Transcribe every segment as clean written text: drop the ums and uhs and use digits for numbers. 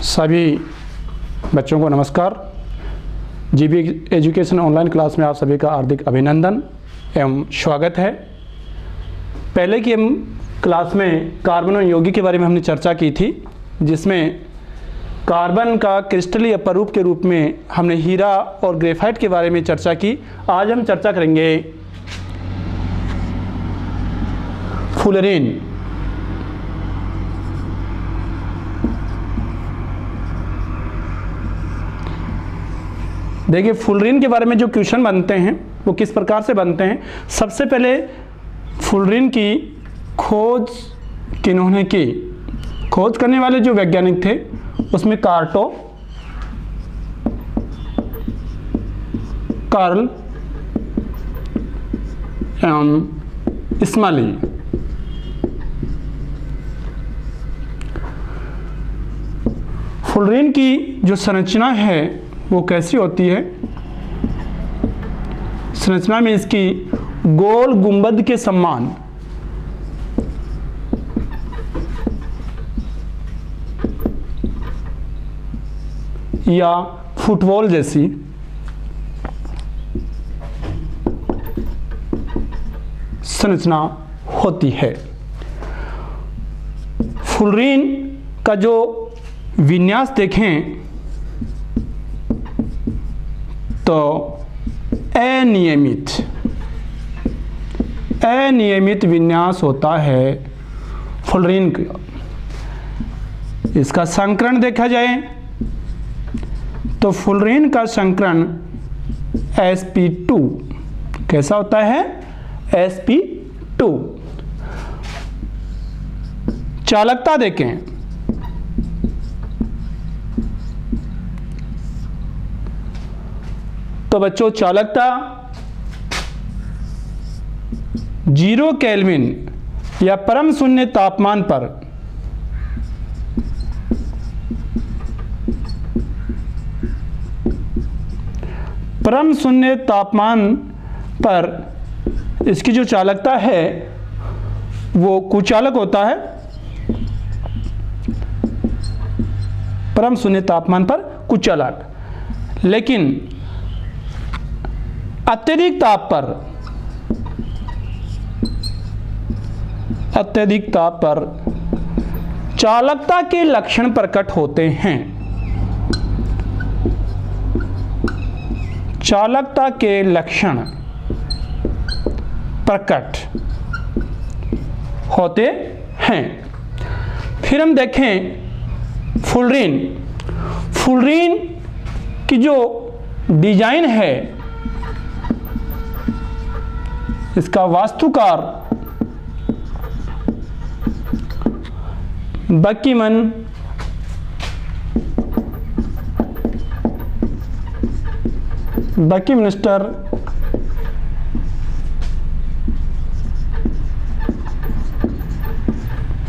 सभी बच्चों को नमस्कार। जीबी एजुकेशन ऑनलाइन क्लास में आप सभी का हार्दिक अभिनंदन एवं स्वागत है। पहले की हम क्लास में कार्बन और यौगिक के बारे में हमने चर्चा की थी, जिसमें कार्बन का क्रिस्टलीय अपरूप के रूप में हमने हीरा और ग्रेफाइट के बारे में चर्चा की। आज हम चर्चा करेंगे फुलरीन। देखिए, फुलरीन के बारे में जो क्वेश्चन बनते हैं वो किस प्रकार से बनते हैं। सबसे पहले फुलरीन की खोज किन्होंने की, खोज करने वाले जो वैज्ञानिक थे उसमें कार्ल एवं स्मॉली। फुलरीन की जो संरचना है वो कैसी होती है। संरचना में इसकी गोल गुंबद के समान या फुटबॉल जैसी संरचना होती है। फुलरीन का जो विन्यास देखें तो अनियमित विन्यास होता है फुलरीन का। इसका संकरण देखा जाए तो फुलरीन का संकरण sp2 कैसा होता है, sp2। चालकता देखें तो बच्चों, चालकता 0 केल्विन या परम शून्य तापमान पर इसकी जो चालकता है वो कुचालक होता है। परम शून्य तापमान पर कुचालक, लेकिन अत्यधिक ताप पर चालकता के लक्षण प्रकट होते हैं। चालकता के लक्षण प्रकट होते हैं। फिर हम देखें फुलरीन की जो डिजाइन है, इसका वास्तुकार बकीमिस्टर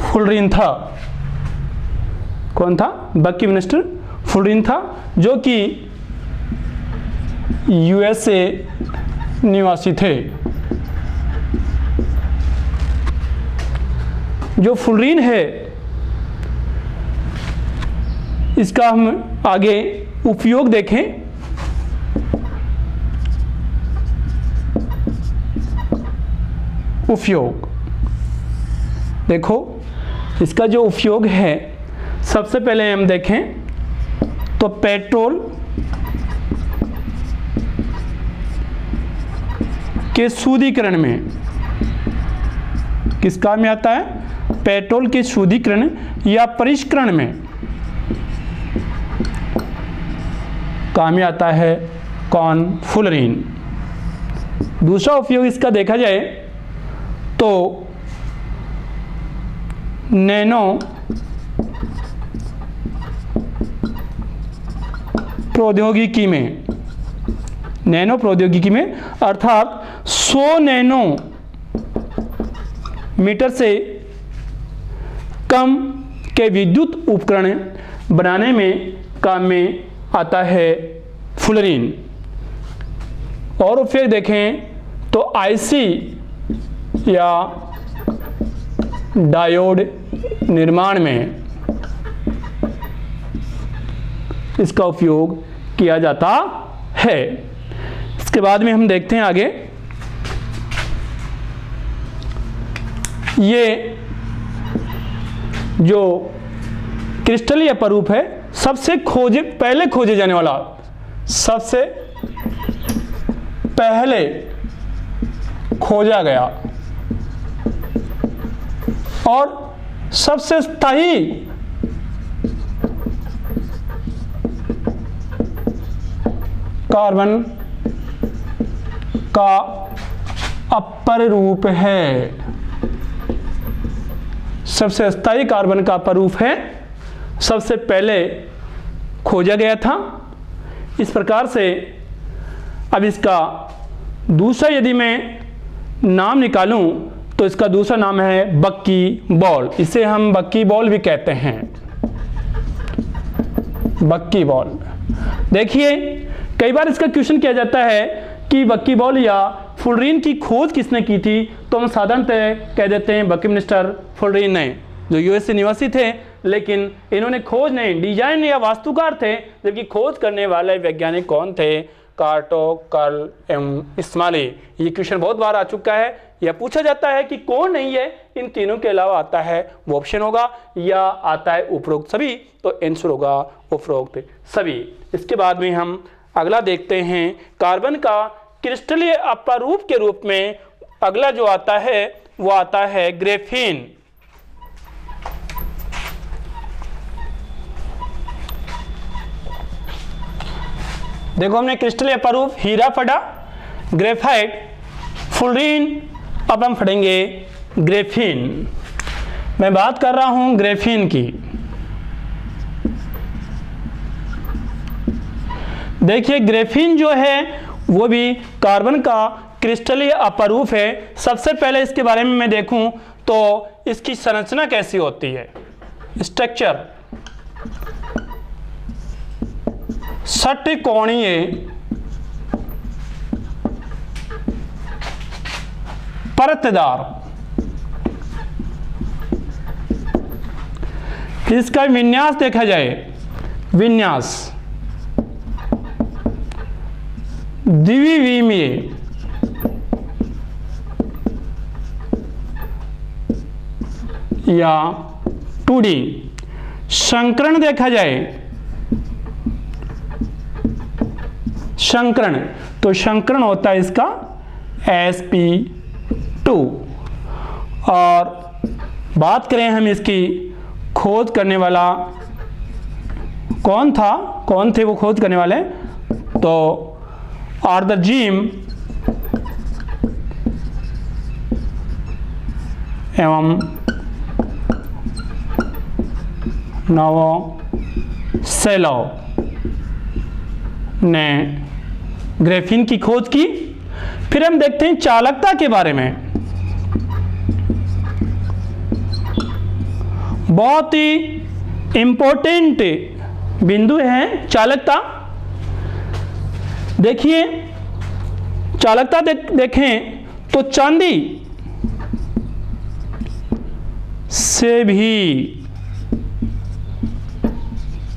फुलरीन था। कौन था? बकीमिस्टर फुलरीन था, जो कि USA निवासी थे। जो फुलरीन है इसका हम आगे उपयोग देखें। उपयोग देखो, इसका जो उपयोग है, सबसे पहले हम देखें तो पेट्रोल के शुद्धिकरण में किस काम में आता है? पेट्रोल के शुद्धिकरण या परिष्करण में काम में आता है कौन? फुलरीन। दूसरा उपयोग इसका देखा जाए तो नैनो प्रौद्योगिकी में अर्थात 100 नैनोमीटर से कम के विद्युत उपकरण बनाने में काम में आता है फुलरीन। और उपयोग देखें तो आईसी या डायोड निर्माण में इसका उपयोग किया जाता है। इसके बाद में हम देखते हैं आगे, ये जो क्रिस्टलीय अपरूप है सबसे पहले खोजे जाने वाला, सबसे पहले खोजा गया और सबसे स्थायी कार्बन का अपरूप है, सबसे स्थायी कार्बन का अपरूप है, सबसे पहले खोजा गया था। इस प्रकार से अब इसका दूसरा यदि मैं नाम निकालूं तो इसका दूसरा नाम है बक्की बॉल। इसे हम बक्की बॉल भी कहते हैं, बक्की बॉल। देखिए कई बार इसका क्वेश्चन किया जाता है कि बक्की बॉल या फुलरीन की खोज किसने की थी, तो हम साधारणतः कह देते हैं बकिमिस्टर फुलरीन ने, जो यूएसए निवासी थे, लेकिन इन्होंने खोज नहीं, डिजाइन या वास्तुकार थे, जबकि खोज करने वाले वैज्ञानिक कौन थे, कार्टो, कर्ल एवं इस्माइली। ये क्वेश्चन बहुत बार आ चुका है, यह पूछा जाता है कि कौन नहीं है इन तीनों के अलावा आता है, वो ऑप्शन होगा, या आता है उपरोक्त सभी, तो आंसर होगा उपरोक्त सभी। इसके बाद में हम अगला देखते हैं, कार्बन का क्रिस्टलीय अपरूप के रूप में अगला जो आता है वो आता है ग्रेफीन। देखो हमने क्रिस्टलीय अपरूप हीरा पढ़ा, ग्रेफाइट, फुलरीन, अब हम पढ़ेंगे ग्रेफीन। मैं बात कर रहा हूं ग्रेफीन की। देखिए ग्रेफीन जो है वो भी कार्बन का क्रिस्टलीय अपरूप है। सबसे पहले इसके बारे में मैं देखूं तो इसकी संरचना कैसी होती है, स्ट्रक्चर षट्कोणीय परतदार। इसका विन्यास देखा जाए, विन्यास द्विविमीय या 2D। संकरण देखा जाए, संकरण, तो संकरण होता है इसका sp2। और बात करें हम इसकी खोज करने वाला कौन थे वो खोज करने वाले, तो आर्दर्जीम एवं नोवोसेलोव ने ग्रेफीन की खोज की। फिर हम देखते हैं चालकता के बारे में। बहुत ही इंपॉर्टेंट बिंदु है चालकता। देखिए चालकता देखें तो चांदी से भी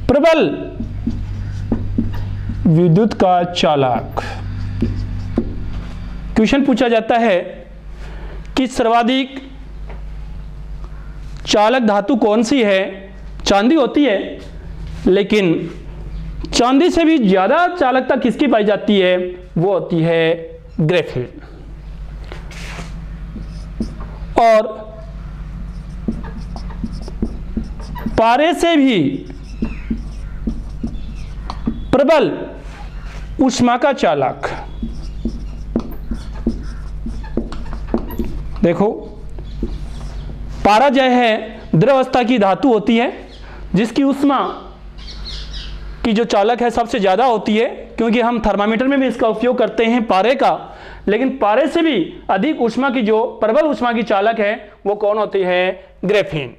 प्रबल विद्युत का चालक। क्वेश्चन पूछा जाता है कि सर्वाधिक चालक धातु कौन सी है, चांदी होती है, लेकिन चांदी से भी ज्यादा चालकता किसकी पाई जाती है, वो होती है ग्रेफीन। और पारे से भी प्रबल ऊष्मा का चालक। देखो पारा जो है द्रवावस्था की धातु होती है, जिसकी ऊष्मा की जो चालक है सबसे ज़्यादा होती है, क्योंकि हम थर्मामीटर में भी इसका उपयोग करते हैं पारे का, लेकिन पारे से भी अधिक ऊष्मा की जो प्रबल ऊष्मा की चालक है वो कौन होती है, ग्रेफीन।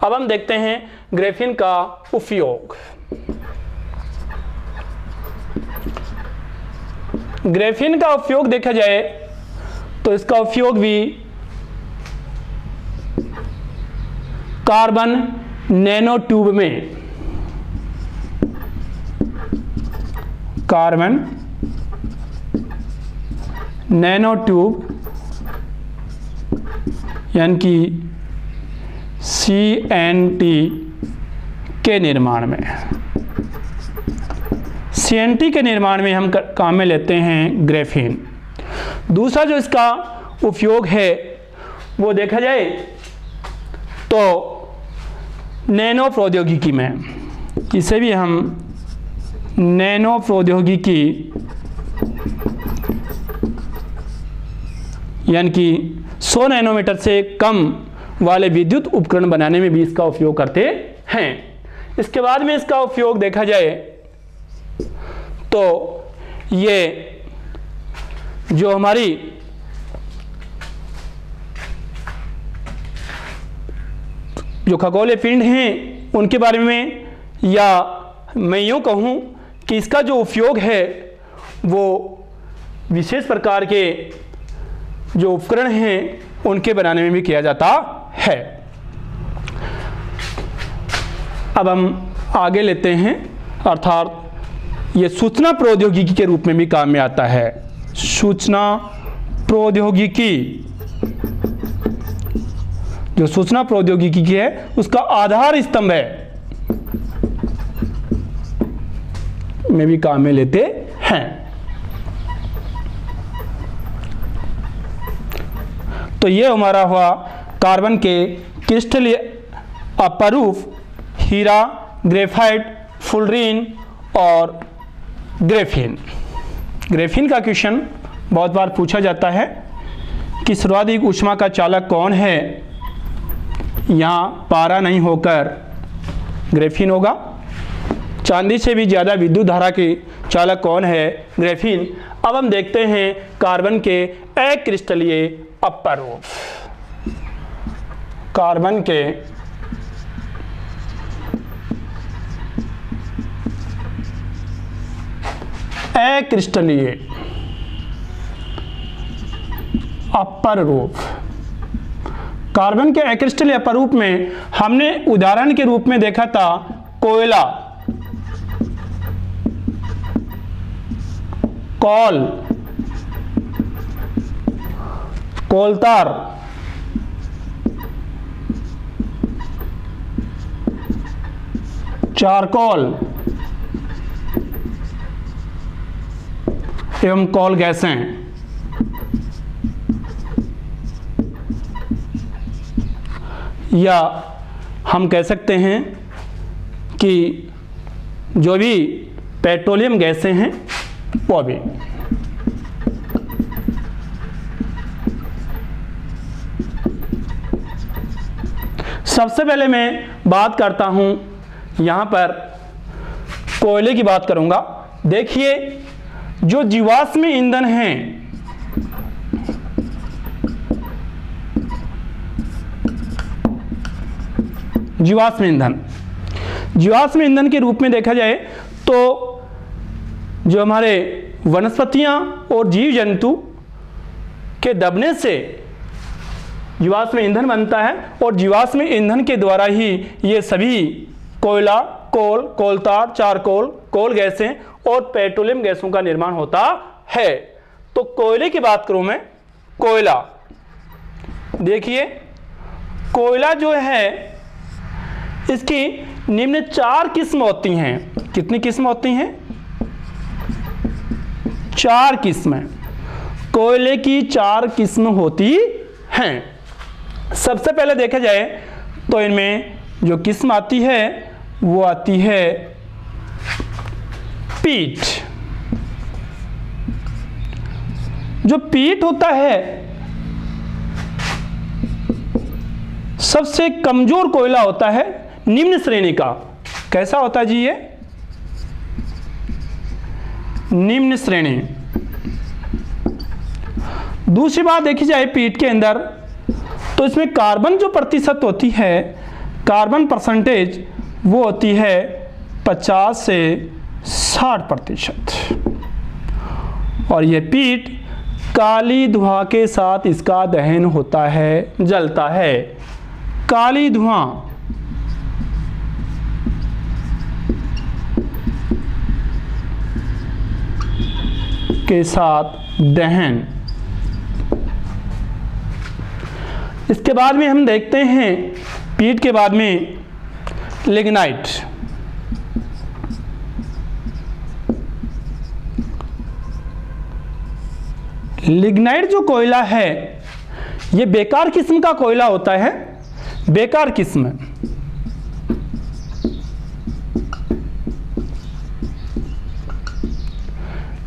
अब हम देखते हैं ग्रेफीन का उपयोग। ग्रेफीन का उपयोग देखा जाए तो इसका उपयोग भी कार्बन नैनो ट्यूब में कार्बन नैनो ट्यूब यानी कि CNT के निर्माण में, CNT के निर्माण में हम काम में लेते हैं ग्रेफीन। दूसरा जो इसका उपयोग है वो देखा जाए तो नैनो प्रौद्योगिकी में, इसे भी हम नैनो प्रौद्योगिकी यानी कि 100 नैनोमीटर से कम वाले विद्युत उपकरण बनाने में भी इसका उपयोग करते हैं। इसके बाद में इसका उपयोग देखा जाए तो ये जो हमारी जो खगोलीय पिंड हैं उनके बारे में, या मैं यूँ कहूँ कि इसका जो उपयोग है वो विशेष प्रकार के जो उपकरण हैं उनके बनाने में भी किया जाता है। अब हम आगे लेते हैं, अर्थात ये सूचना प्रौद्योगिकी के रूप में भी काम में आता है। सूचना प्रौद्योगिकी, जो सूचना प्रौद्योगिकी की है उसका आधार स्तंभ है में भी काम में लेते हैं। तो ये हमारा हुआ कार्बन के क्रिस्टलीय अपरूप, हीरा, ग्रेफाइट, फुलरीन और ग्रेफीन। ग्रेफीन का क्वेश्चन बहुत बार पूछा जाता है कि सर्वाधिक ऊष्मा का चालक कौन है। यहाँ पारा नहीं होकर ग्रेफीन होगा। चांदी से भी ज़्यादा विद्युत धारा के चालक कौन है? ग्रेफीन। अब हम देखते हैं कार्बन के अक्रिस्टलीय अपरूप। कार्बन के अक्रिस्टलीय अपरूप। कार्बन के अक्रिस्टलीय अपरूप में हमने उदाहरण के रूप में देखा था कोयला, कोल, कोलतार, चारकोल एवं कोल गैसें। या हम कह सकते हैं कि जो भी पेट्रोलियम गैसें हैं वो भी। सबसे पहले मैं बात करता हूं, यहां पर कोयले की बात करूंगा। देखिए जो जीवाश्म ईंधन हैं, जीवाश्म ईंधन के रूप में देखा जाए तो जो हमारे वनस्पतियां और जीव जंतु के दबने से जीवाश्म ईंधन बनता है, और जीवाश्म ईंधन के द्वारा ही ये सभी कोयला, कोल, कोलतार, चारकोल, कोल गैसें और पेट्रोलियम गैसों का निर्माण होता है। तो कोयले की बात करूं मैं, कोयला देखिए, कोयला जो है इसकी निम्न 4 किस्म होती हैं। कितनी किस्म होती हैं? 4 किस्में। कोयले की 4 किस्म होती हैं। सबसे पहले देखा जाए तो इनमें जो किस्म आती है वो आती है पीट। जो पीट होता है सबसे कमजोर कोयला होता है, निम्न श्रेणी का। कैसा होता है जी ये? निम्न श्रेणी। दूसरी बात देखी जाए पीट के अंदर तो इसमें कार्बन जो प्रतिशत होती है, कार्बन परसेंटेज, वो होती है 50 से 60%। और ये पीट काली धुआं के साथ इसका दहन होता है, जलता है। काली धुआं के साथ दहन। इसके बाद में हम देखते हैं पीट के बाद में लिग्नाइट। लिग्नाइट जो कोयला है ये बेकार किस्म का कोयला होता है, बेकार किस्म।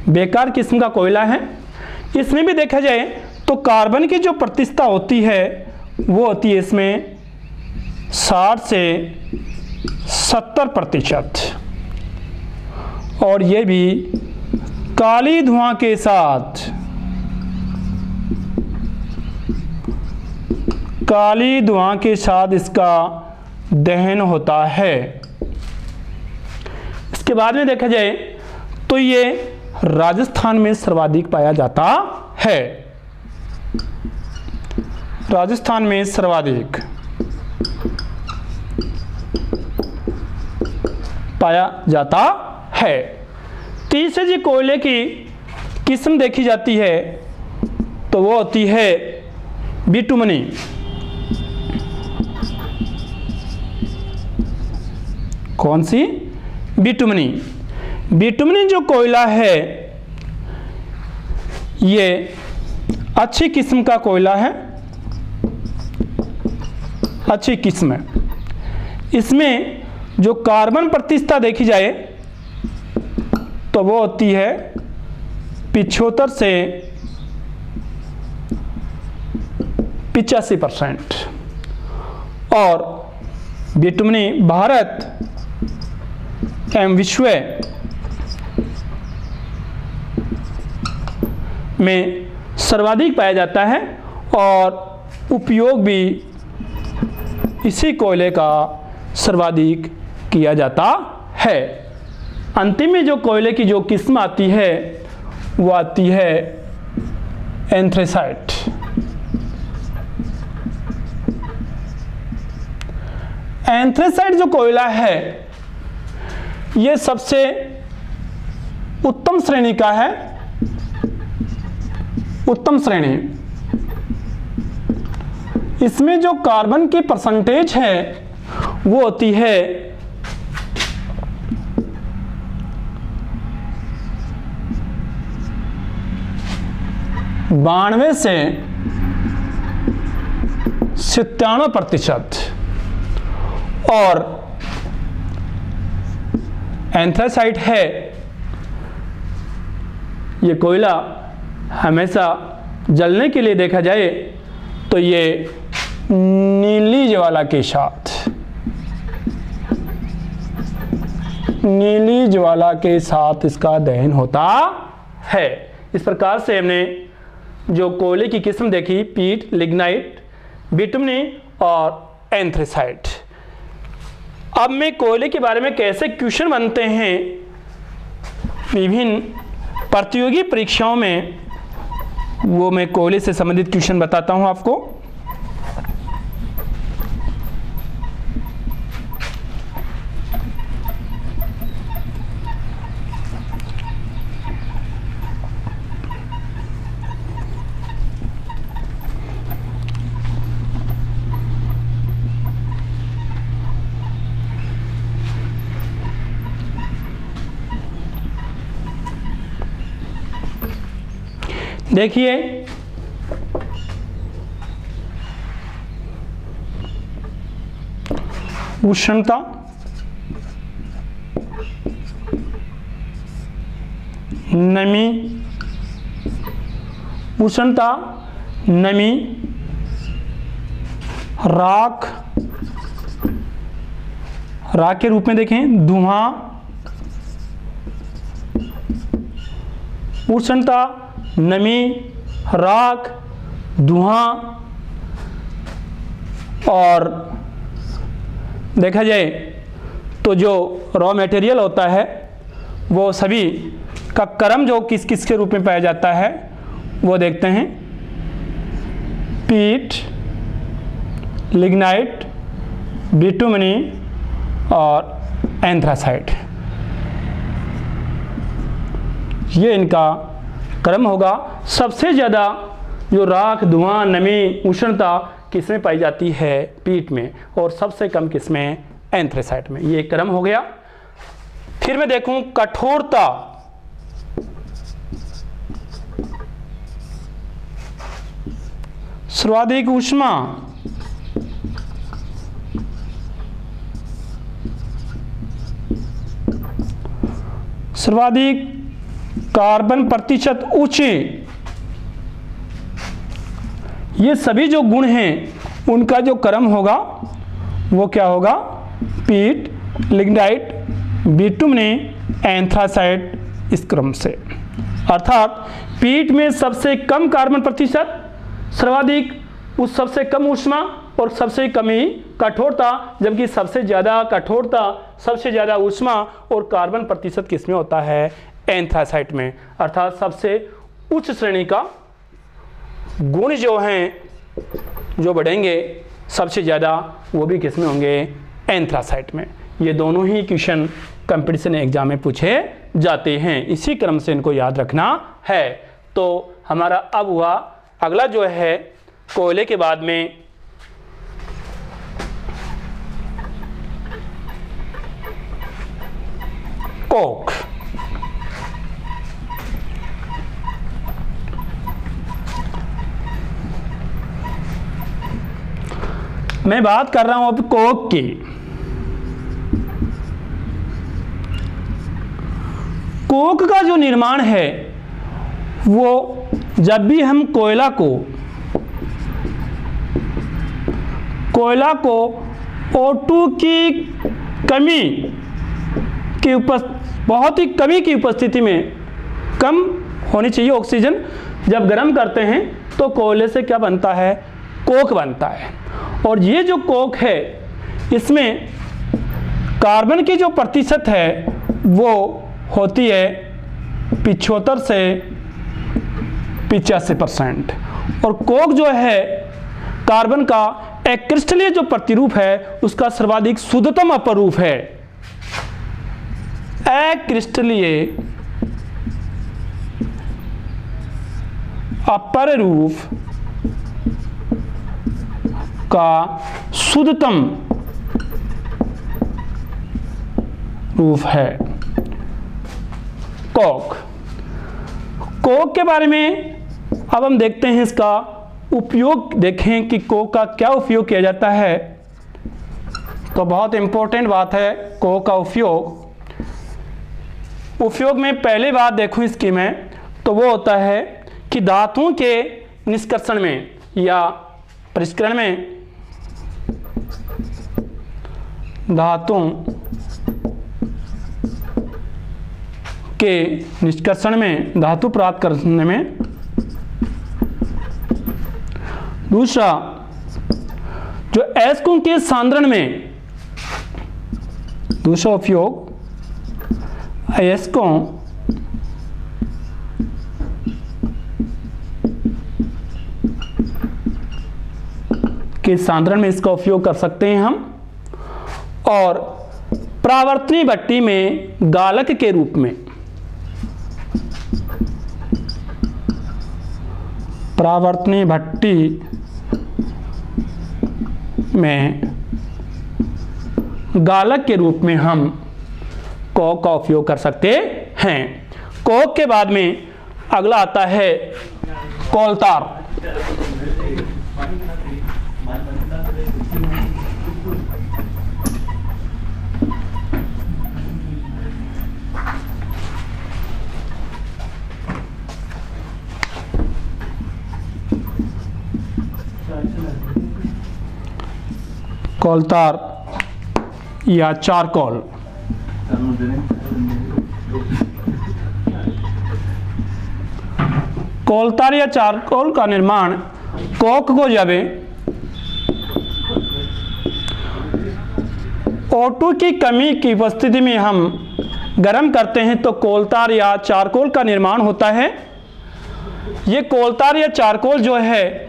बेकार किस्म का कोयला है। इसमें भी देखा जाए तो कार्बन की जो प्रतिशतता होती है वो होती है इसमें 60 से 70%, और ये भी काली धुआं के साथ, काली धुआं के साथ इसका दहन होता है। इसके बाद में देखा जाए तो ये राजस्थान में सर्वाधिक पाया जाता है। राजस्थान में सर्वाधिक पाया जाता है। तीसरे जी कोयले की किस्म देखी जाती है तो वो होती है बिटुमनी। कौन सी? बिटुमनी। बिटुमनी जो कोयला है ये अच्छी किस्म का कोयला है, अच्छी किस्म है। इसमें जो कार्बन प्रतिशतता देखी जाए तो वो होती है 75 से 85%, और बिटुमनी भारत एवं विश्व में सर्वाधिक पाया जाता है, और उपयोग भी इसी कोयले का सर्वाधिक किया जाता है। अंतिम में जो कोयले की जो किस्म आती है वो आती है एंथ्रेसाइट। एंथ्रेसाइट जो कोयला है ये सबसे उत्तम श्रेणी का है, उत्तम श्रेणी। इसमें जो कार्बन की परसेंटेज है वो होती है 92 से 97%, और एंथ्रासाइट है ये कोयला हमेशा जलने के लिए देखा जाए तो ये नीली ज्वाला के साथ, नीली ज्वाला के साथ इसका दहन होता है। इस प्रकार से हमने जो कोयले की किस्म देखी, पीट, लिग्नाइट, बिटुमनी और एंथ्रेसाइट। अब मैं कोयले के बारे में कैसे क्वेश्चन बनते हैं विभिन्न प्रतियोगी परीक्षाओं में, वो मैं कोयले से संबंधित क्वेश्चन बताता हूं आपको। देखिए उष्णता, नमी, उष्णता, नमी, राख, राख के रूप में देखें धुआं, उष्णता, नमी, राख, धुआं, और देखा जाए तो जो रॉ मटेरियल होता है वो सभी का क्रम जो किस किस के रूप में पाया जाता है वो देखते हैं। पीट, लिग्नाइट, बिटुमनी और एंथ्रासाइट, ये इनका क्रम होगा सबसे ज़्यादा जो राख, धुआं, नमी, उष्णता किसमें पाई जाती है, पीट में, और सबसे कम किसमें, एंथ्रेसाइट में। ये क्रम हो गया। फिर मैं देखूं कठोरता, सर्वाधिक ऊष्मा, सर्वाधिक कार्बन प्रतिशत ऊंचे, ये सभी जो गुण हैं उनका जो क्रम होगा वो क्या होगा, पीट, लिग्नाइट, बिटुमनी, एंथ्रासाइट, इस क्रम से। अर्थात पीट में सबसे कम कार्बन प्रतिशत, सर्वाधिक उस सबसे कम ऊष्मा और सबसे कम ही कठोरता, जबकि सबसे ज़्यादा कठोरता, सबसे ज़्यादा ऊष्मा और कार्बन प्रतिशत किसमें होता है, एंथ्रासाइट में। अर्थात सबसे उच्च श्रेणी का गुण जो हैं, जो बढ़ेंगे सबसे ज़्यादा, वो भी किसमें होंगे, एंथ्रासाइट में। ये दोनों ही क्वेश्चन कंपटीशन एग्जाम में पूछे जाते हैं, इसी क्रम से इनको याद रखना है। तो हमारा अब हुआ अगला जो है कोयले के बाद में कोक। मैं बात कर रहा हूं अब कोक की। कोक का जो निर्माण है वो जब भी हम कोयला को O2 की कमी की बहुत ही कमी की उपस्थिति में, कम होनी चाहिए ऑक्सीजन, जब गर्म करते हैं तो कोयले से क्या बनता है, कोक बनता है। और ये जो कोक है इसमें कार्बन की जो प्रतिशत है वो होती है 75 से 85%। और कोक जो है कार्बन का एक क्रिस्टलीय जो प्रतिरूप है उसका सर्वाधिक शुद्धतम अपरूप है। अक्रिस्टलीय अपर रूप का शुद्धतम रूप है कोक। कोक के बारे में अब हम देखते हैं, इसका उपयोग देखें कि कोक का क्या उपयोग किया जाता है। तो बहुत इंपॉर्टेंट बात है कोक का उपयोग में पहली बात देखूं इसकी मैं, तो वो होता है कि धातुओं के निष्कर्षण में या परिष्करण में, धातुओं के निष्कर्षण में, धातु प्राप्त करने में। दूसरा, जो अयस्कों के सांद्रण में, दूसरा उपयोग अयस्कों के सांद्रण में इसका उपयोग कर सकते हैं हम। और परावर्तनीय भट्टी में गालक के रूप में, परावर्तनीय भट्टी में गालक के रूप में हम कोक का उपयोग कर सकते हैं। कोक के बाद में अगला आता है कोलतार। कोलतार या चारकोल। कोलतार या चारकोल का निर्माण कोक को जब O2 की कमी की उपस्थिति में हम गर्म करते हैं तो कोलतार या चारकोल का निर्माण होता है। ये कोलतार या चारकोल जो है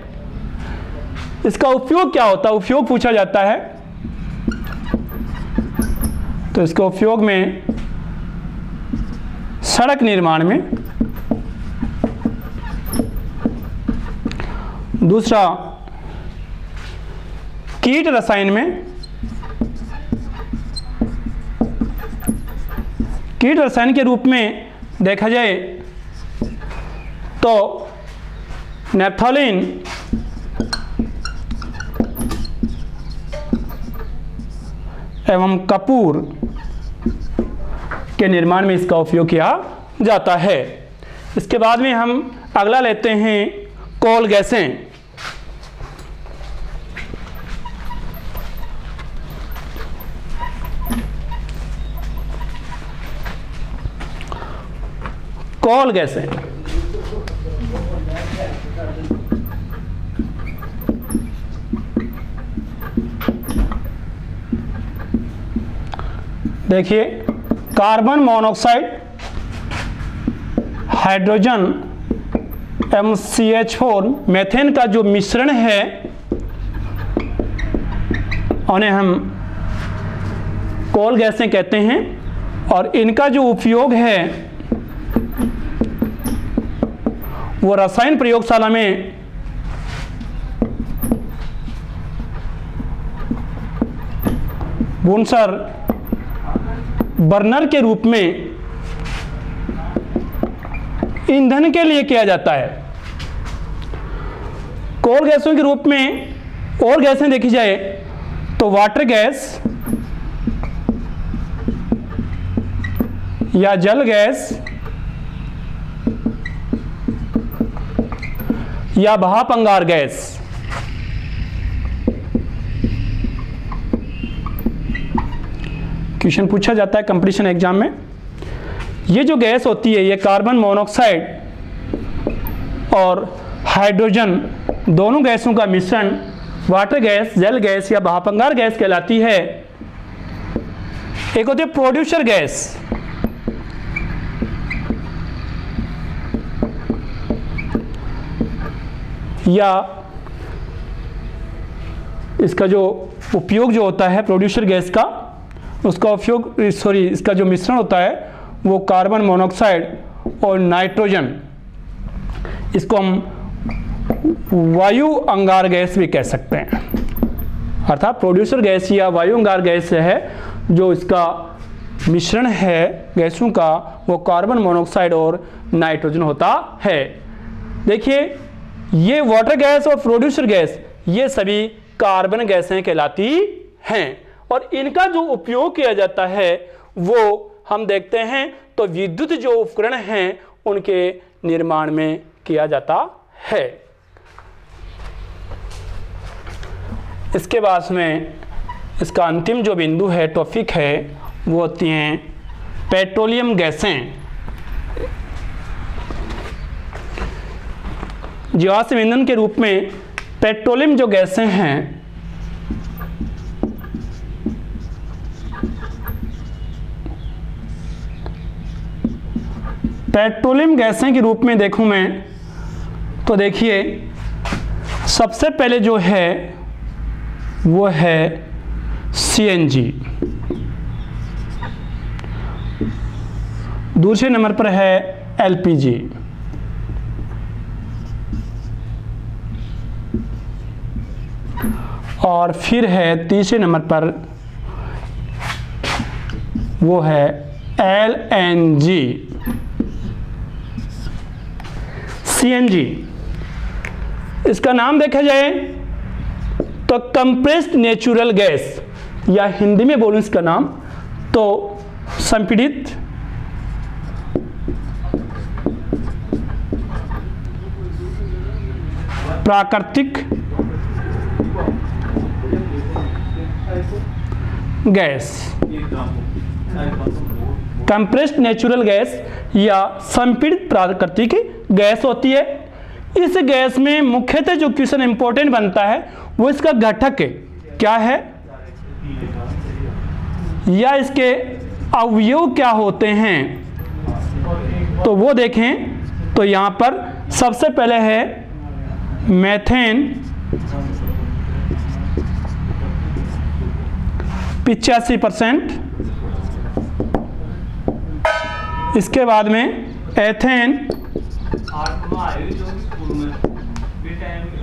इसका उपयोग क्या होता है, उपयोग पूछा जाता है। तो इसके उपयोग में सड़क निर्माण में, दूसरा कीट रसायन में, कीट रसायन के रूप में देखा जाए तो नेप्थलीन एवं कपूर के निर्माण में इसका उपयोग किया जाता है। इसके बाद में हम अगला लेते हैं कोल गैसें। कोल गैसें देखिए, कार्बन मोनोऑक्साइड, हाइड्रोजन एवं CH4 मीथेन का जो मिश्रण है उन्हें हम कोल गैसें कहते हैं। और इनका जो उपयोग है वो रसायन प्रयोगशाला में बुनसर बर्नर के रूप में ईंधन के लिए किया जाता है। कोल गैसों के रूप में और गैसें देखी जाए तो वाटर गैस या जल गैस या भाप अंगार गैस। क्वेश्चन पूछा जाता है कंपटीशन एग्जाम में। ये जो गैस होती है ये कार्बन मोनोऑक्साइड और हाइड्रोजन दोनों गैसों का मिश्रण वाटर गैस, जल गैस या भाप अंगार गैस कहलाती है। एक होती है प्रोड्यूसर गैस, या इसका जो उपयोग जो होता है प्रोड्यूसर गैस का, उसका उपयोग इसका जो मिश्रण होता है वो कार्बन मोनोऑक्साइड और नाइट्रोजन, इसको हम वायु अंगार गैस भी कह सकते हैं। अर्थात प्रोड्यूसर गैस या वायु अंगार गैस है जो इसका मिश्रण है गैसों का, वो कार्बन मोनोऑक्साइड और नाइट्रोजन होता है। देखिए, ये वाटर गैस और प्रोड्यूसर गैस ये सभी कार्बन गैसें कहलाती हैं। और इनका जो उपयोग किया जाता है वो हम देखते हैं तो विद्युत जो उपकरण हैं उनके निर्माण में किया जाता है। इसके बाद में इसका अंतिम जो बिंदु है, टॉपिक है, वो होती हैं पेट्रोलियम गैसें। जीवाश्म ईंधन के रूप में पेट्रोलियम जो गैसें हैं पेट्रोलियम गैसें के रूप में देखूं मैं तो देखिए, सबसे पहले जो है वो है CNG, दूसरे नंबर पर है LPG, और फिर है तीसरे नंबर पर वो है LNG। CNG इसका नाम देखा जाए तो कंप्रेस्ड नेचुरल गैस, या हिंदी में बोलूं इसका नाम तो संपीड़ित प्राकृतिक गैस, कंप्रेस्ड नेचुरल गैस या संपीड़ित प्राकृतिक गैस होती है। इस गैस में मुख्यतः जो क्वेश्चन इंपॉर्टेंट बनता है वो इसका घटक क्या है या इसके अवयव क्या होते हैं, तो वो देखें तो यहाँ पर सबसे पहले है मेथेन 85%, इसके बाद में एथेन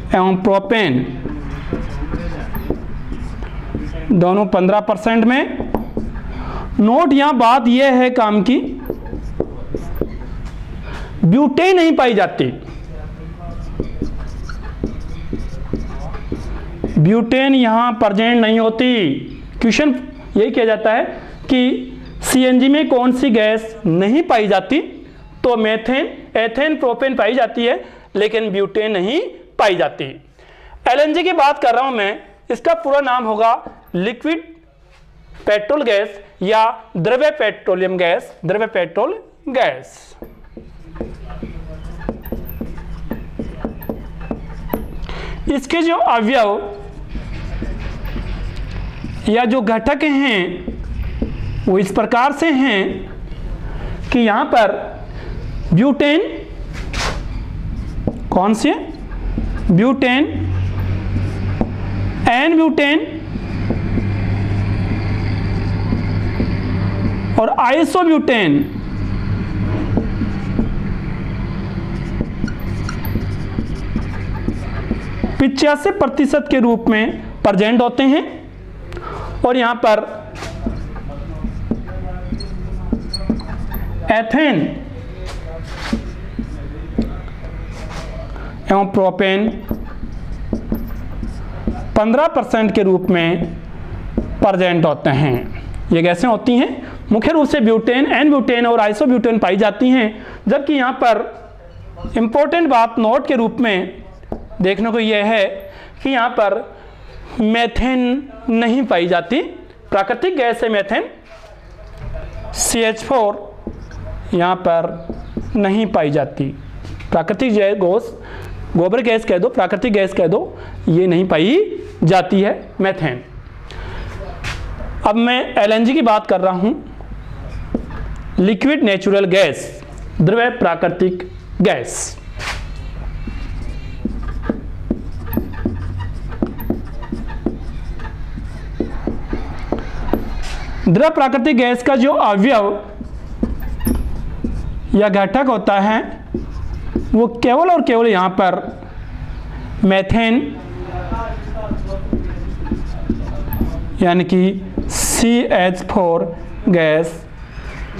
एवं प्रोपेन दोनों 15% में। नोट यहां बात यह है काम की, ब्यूटेन नहीं पाई जाती। ब्यूटेन यहां प्रेजेंट नहीं होती। क्वेश्चन यही किया जाता है कि सीएनजी में कौन सी गैस नहीं पाई जाती, तो मेथेन, एथेन, प्रोपेन पाई जाती है, लेकिन ब्यूटेन नहीं पाई जाती। एलएनजी की बात कर रहा हूं मैं, इसका पूरा नाम होगा लिक्विड पेट्रोल गैस या द्रव्य पेट्रोलियम गैस, द्रव्य पेट्रोल गैस। इसके जो अवयव या जो घटक हैं वो इस प्रकार से हैं कि यहां पर ब्यूटेन, कौन से, ब्यूटेन, एन ब्यूटेन और आइसोब्यूटेन, पिचासी % के रूप में प्रेजेंट होते हैं। और यहां पर एथेन एवं प्रोपेन 15% के रूप में प्रेजेंट होते हैं। ये गैसें होती हैं, मुख्य रूप से ब्यूटेन, एन ब्यूटेन और आइसोब्यूटेन पाई जाती हैं। जबकि यहाँ पर इंपॉर्टेंट बात नोट के रूप में देखने को यह है कि यहाँ पर मेथेन नहीं पाई जाती। प्राकृतिक गैस है मेथेन, CH4 यहाँ पर नहीं पाई जाती। प्राकृतिक गैस, गोबर गैस कह दो, प्राकृतिक गैस कह दो, ये नहीं पाई जाती है मेथेन। अब मैं एलएनजी की बात कर रहा हूं, लिक्विड नेचुरल गैस, द्रव्य प्राकृतिक गैस। द्रव्य प्राकृतिक गैस का जो अवयव या घटक होता है वो केवल और केवल यहां पर मेथेन यानी कि CH4 गैस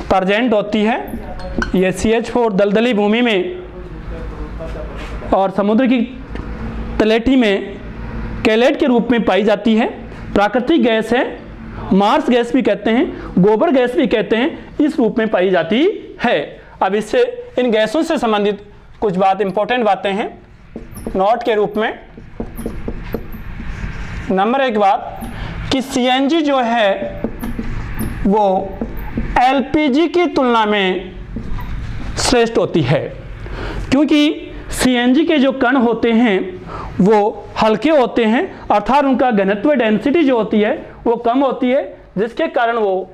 प्रेजेंट होती है। ये CH4 दलदली भूमि में और समुद्र की तलहटी में कैलेट के रूप में पाई जाती है। प्राकृतिक गैस है, मार्स गैस भी कहते हैं, गोबर गैस भी कहते हैं, इस रूप में पाई जाती है। अब इससे, इन गैसों से संबंधित कुछ बात, इंपॉर्टेंट बातें हैं नोट के रूप में। नंबर 1 बात कि सीएनजी जो है वो एलपीजी की तुलना में श्रेष्ठ होती है, क्योंकि सीएनजी के जो कण होते हैं वो हल्के होते हैं, अर्थात उनका घनत्व, डेंसिटी जो होती है वो कम होती है, जिसके कारण वो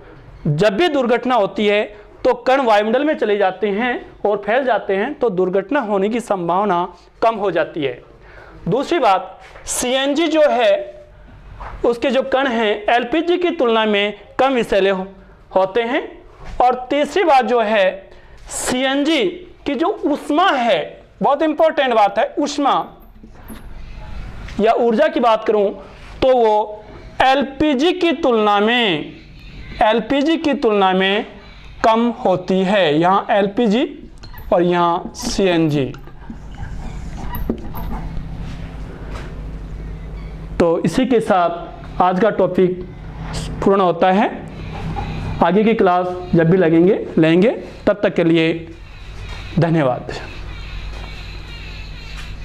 जब भी दुर्घटना होती है तो कण वायुमंडल में चले जाते हैं और फैल जाते हैं, तो दुर्घटना होने की संभावना कम हो जाती है। दूसरी बात, सीएनजी जो है उसके जो कण हैं एलपीजी की तुलना में कम विषैले होते हैं। और तीसरी बात जो है, सीएनजी की जो ऊष्मा है, बहुत इंपॉर्टेंट बात है, ऊष्मा या ऊर्जा की बात करूं तो वो एलपीजी की तुलना में कम होती है। यहाँ एलपीजी और यहाँ सीएनजी। तो इसी के साथ आज का टॉपिक पूर्ण होता है। आगे की क्लास जब भी लेंगे, तब तक के लिए धन्यवाद।